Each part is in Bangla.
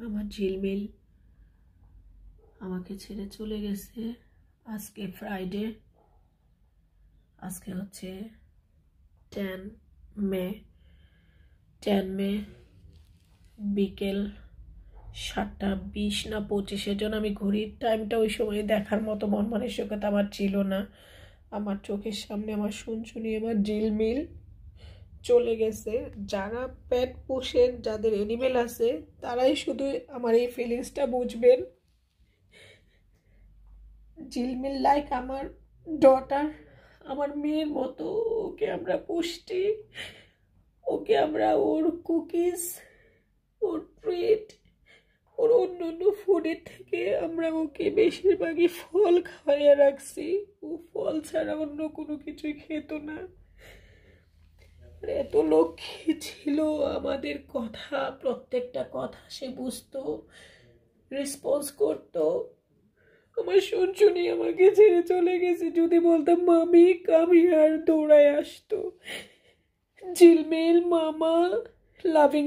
আমার ঝিলমিল আমাকে ছেড়ে চলে গেছে। আজকে ফ্রাইডে, আজকে হচ্ছে 10 মে বিকেল 7:20 না 25। জন্য আমি ঘড়ির টাইমটা ওই সময় দেখার মতো মন মানসিকতা আমার ছিল না। আমার চোখের সামনে আমার শুনশুনি আমার ঝিলমিল চলে গেছে। যারা পেট পোষেন, যাদের অ্যানিমেল আছে, তারাই শুধু আমার এই ফিলিংসটা বুঝবেন। ঝিলমিল লাইক আমার ডটার, আমার মেয়ের মতো। ওকে আমরা পুষ্টি, ওকে আমরা ওর কুকিজ, ওর ট্রিট, ওর অন্য অন্য ফুডের থেকে আমরা ওকে বেশিরভাগই ফল খাওয়াইয়া রাখছি। ও ফল ছাড়া অন্য কোনো কিছুই খেত না। এত লক্ষ্মী ছিল, আমাদের কথা, প্রত্যেকটা কথা সে বুঝতো, রেসপন্স করতো। আমার শুনশুনি আমাকে ছেড়ে চলে গেছে। যদি বলতাম মামি কাম হিয়ার, দৌড়ায় আসতো। ঝিলমিল মামা লাভিং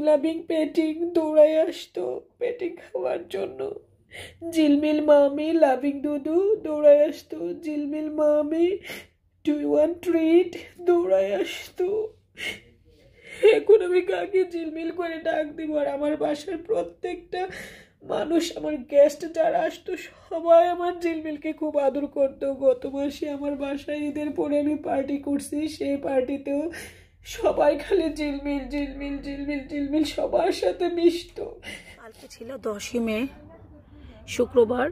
পেটিং, দৌড়ায় আসতো পেটিং খাওয়ার জন্য। ঝিলমিল মামি লাভিং দুদু, দৌড়ায় আসতো। ঝিলমিল মামি ডু ইউ ওয়ান্ট ট্রিট, দৌড়ায় আসতো। এখন আমি কাকে ঝিলমিল করে ডাক দিব? আর আমার বাসার প্রত্যেকটা মানুষ, আমার গেস্ট যারা আসতো, সবাই আমার ঝিলমিলকে খুব আদর করতো। গত মাসে আমার বাসায় ঈদের পরে আমি পার্টি করছি, সেই পার্টিতেও সবাই খালি ঝিলমিল ঝিলমিল ঝিলমিল ঝিলমিল সবার সাথে মিশতো। কালকে ছিল 10 মে, শুক্রবার।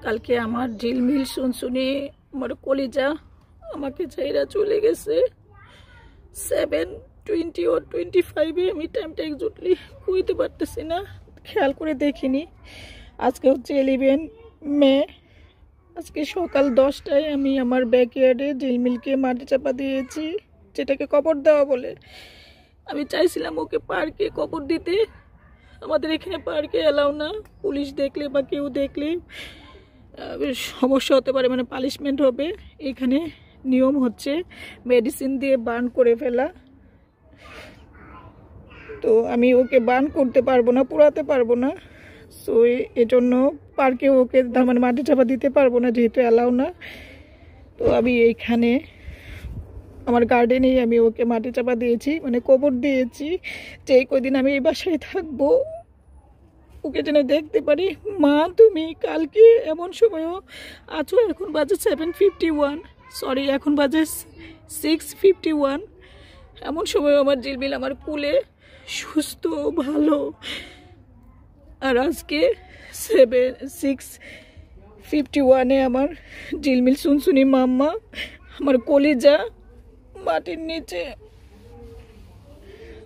কালকে আমার ঝিলমিল শুনশুনি আমার কলিজা আমাকে ছেড়ে চলে গেছে। 7:20 or 25, আমি টাইমটা এক্স্যাক্টলি কইতে পারতেছি না, খেয়াল করে দেখিনি। আজকে হচ্ছে 11 মে। আজকে সকাল 10টায় আমি আমার ব্যাকইয়ার্ডে ঝিলমিলকে মাটি চাপা দিয়েছি, যেটাকে কবর দেওয়া বলে। আমি চাইছিলাম ওকে পার্কে কবর দিতে। আমাদের এখানে পার্কে এলাও না, পুলিশ দেখলে বা কেউ দেখলে সমস্যা হতে পারে, মানে পানিশমেন্ট হবে। এখানে নিয়ম হচ্ছে মেডিসিন দিয়ে বার্ন করে ফেলা। তো আমি ওকে বার্ন করতে পারবো না, পোড়াতে পারবো না। সো এজন্য পার্কে ওকে মানে মাটি চাপা দিতে পারবো না, যেহেতু অ্যালাউ না। তো আমি এইখানে আমার গার্ডেনেই আমি ওকে মাটি চাপা দিয়েছি, মানে কবর দিয়েছি, যে এই কদিন আমি এই বাসায় থাকবো ওকে যেন দেখতে পারি। মা তুমি কালকে এমন সময়ও আছো। এখন বাজে 7:51, সরি এখন বাজে 6:51। এমন সময় আমার ঝিলমিল আমার কুলে সুস্থ ভালো। আর আজকে 6:51 আমার ঝিলমিল শুনশুনি মাম্মা আমার কলিজা মাটির নিচে।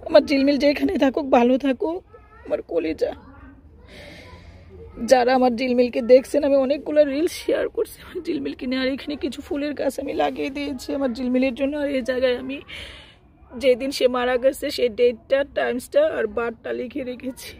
আমার ঝিলমিল যেখানে থাকুক ভালো থাকুক, আমার কলিজা। যারা আমার ঝিলমিলকে দেখছেন, আমি অনেকগুলো রিলস শেয়ার করছি আমার ঝিলমিলকে নিয়ে। আর এখানে কিছু ফুলের গাছ আমি লাগিয়ে দিয়েছি আমার ঝিলমিলের জন্য। আর এই জায়গায় আমি যেদিন সে মারা গেছে সেই ডেটটা, টাইমসটা আর বারটা লিখে রেখেছি।